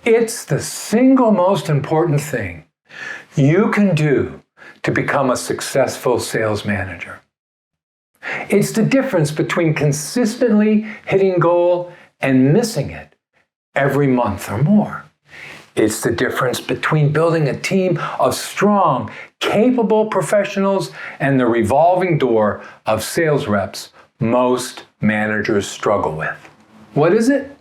It's the single most important thing you can do to become a successful sales manager. It's the difference between consistently hitting goal and missing it every month or more. It's the difference between building a team of strong, capable professionals and the revolving door of sales reps most managers struggle with. What is it?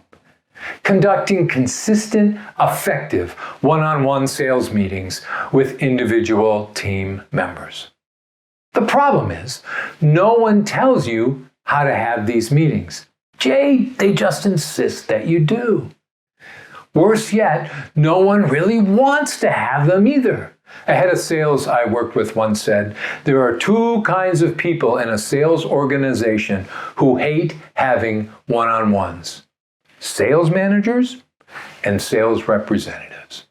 Conducting consistent, effective one-on-one sales meetings with individual team members. The problem is, no one tells you how to have these meetings. They just insist that you do. Worse yet, no one really wants to have them either. A head of sales I worked with once said, there are two kinds of people in a sales organization who hate having one-on-ones: sales managers and sales representatives.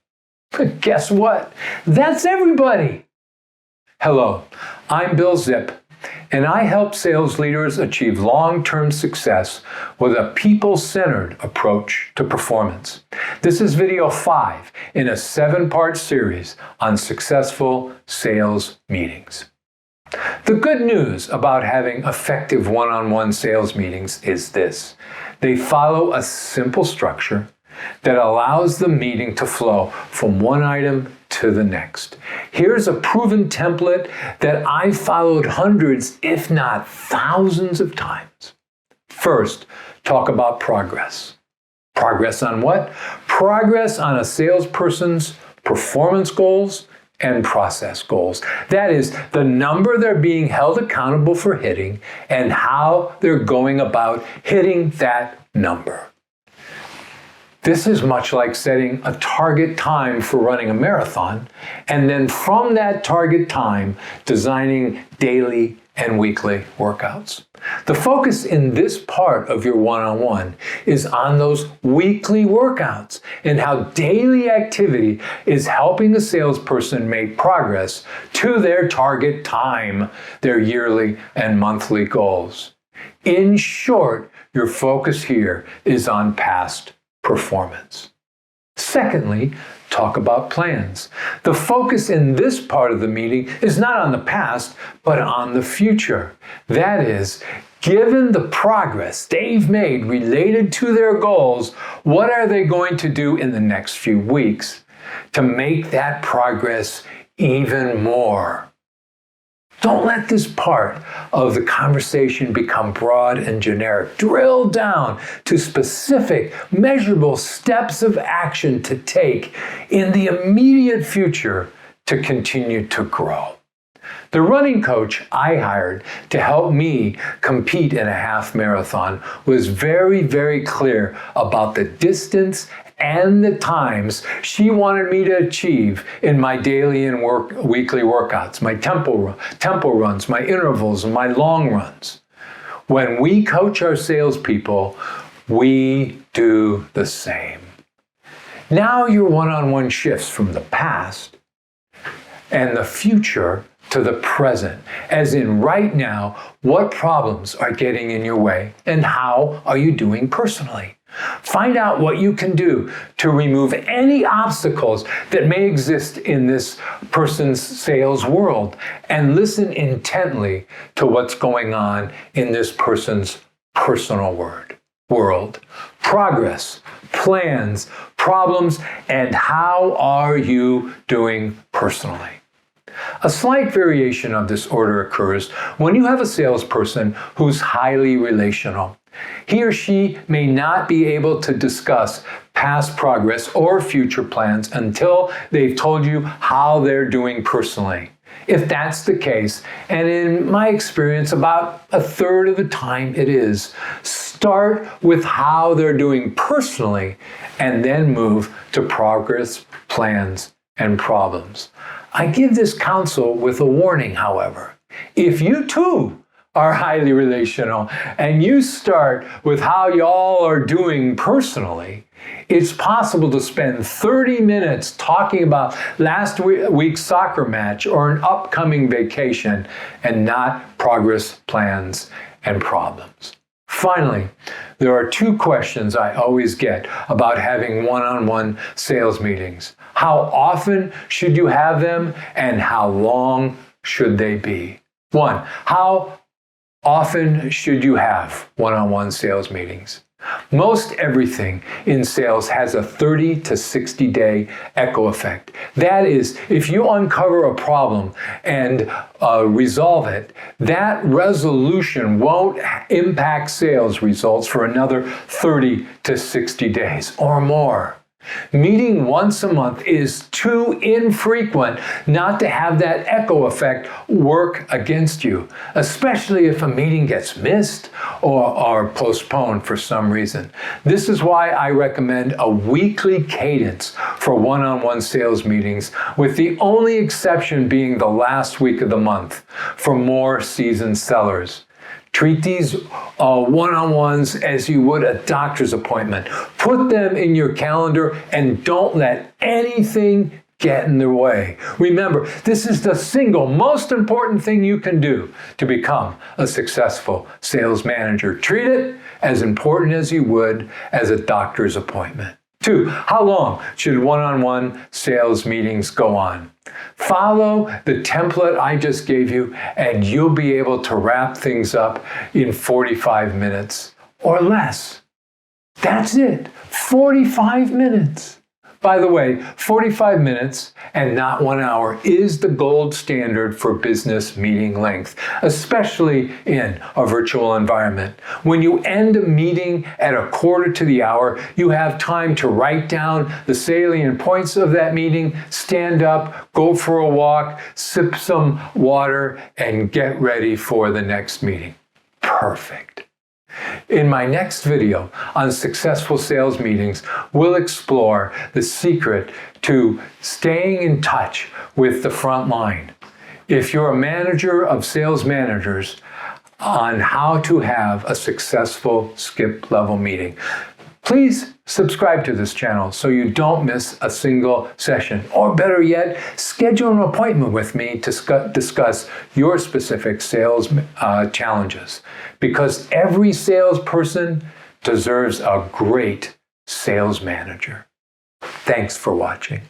Guess what? That's everybody. Hello, I'm Bill Zipp, and I help sales leaders achieve long-term success with a people-centered approach to performance. This is video 5 in a 7-part series on successful sales meetings. The good news about having effective one-on-one sales meetings is this: they follow a simple structure that allows the meeting to flow from one item to the next. Here's a proven template that I've followed hundreds, if not thousands of times. First, talk about progress. Progress on what? Progress on a salesperson's performance goals and process goals. That is, the number they're being held accountable for hitting and how they're going about hitting that number. This is much like setting a target time for running a marathon, and then from that target time, designing daily and weekly workouts. The focus in this part of your one-on-one is on those weekly workouts and how daily activity is helping the salesperson make progress to their target time, their yearly and monthly goals. In short, your focus here is on past performance. Secondly, talk about plans. The focus in this part of the meeting is not on the past, but on the future. That is, given the progress they've made related to their goals, what are they going to do in the next few weeks to make that progress even more? Don't let this part of the conversation become broad and generic. Drill down to specific, measurable steps of action to take in the immediate future to continue to grow. The running coach I hired to help me compete in a half marathon was very, very clear about the distance and the times she wanted me to achieve in my daily and weekly workouts, my tempo runs, my intervals, and my long runs. When we coach our salespeople, we do the same. Now your one-on-one shifts from the past and the future to the present, as in right now, what problems are getting in your way and how are you doing personally? Find out what you can do to remove any obstacles that may exist in this person's sales world, and listen intently to what's going on in this person's personal world. Progress, plans, problems, and how are you doing personally? A slight variation of this order occurs when you have a salesperson who's highly relational. He or she may not be able to discuss past progress or future plans until they've told you how they're doing personally. If that's the case, and in my experience about a third of the time it is, start with how they're doing personally and then move to progress, plans, and problems. I give this counsel with a warning, however. If you too are highly relational and you start with how y'all are doing personally, it's possible to spend 30 minutes talking about last week's soccer match or an upcoming vacation and not progress, plans, and problems. Finally, there are two questions I always get about having one-on-one sales meetings. How often should you have them, and how long should they be? One, how often should you have one-on-one sales meetings? Most everything in sales has a 30 to 60 day echo effect. That is, if you uncover a problem and resolve it, that resolution won't impact sales results for another 30 to 60 days or more. Meeting once a month is too infrequent not to have that echo effect work against you, especially if a meeting gets missed or postponed for some reason. This is why I recommend a weekly cadence for one-on-one sales meetings, with the only exception being the last week of the month for more seasoned sellers. Treat these one-on-ones as you would a doctor's appointment. Put them in your calendar and don't let anything get in the way. Remember, this is the single most important thing you can do to become a successful sales manager. Treat it as important as you would as a doctor's appointment. 2, how long should one-on-one sales meetings go on? Follow the template I just gave you, and you'll be able to wrap things up in 45 minutes or less. That's it, 45 minutes. By the way, 45 minutes and not 1 hour is the gold standard for business meeting length, especially in a virtual environment. When you end a meeting at a quarter to the hour, you have time to write down the salient points of that meeting, stand up, go for a walk, sip some water, and get ready for the next meeting. Perfect. In my next video on successful sales meetings, we'll explore the secret to staying in touch with the front line. If you're a manager of sales managers, on how to have a successful skip level meeting. Please subscribe to this channel so you don't miss a single session. Or better yet, schedule an appointment with me to discuss your specific sales challenges. Because every salesperson deserves a great sales manager. Thanks for watching.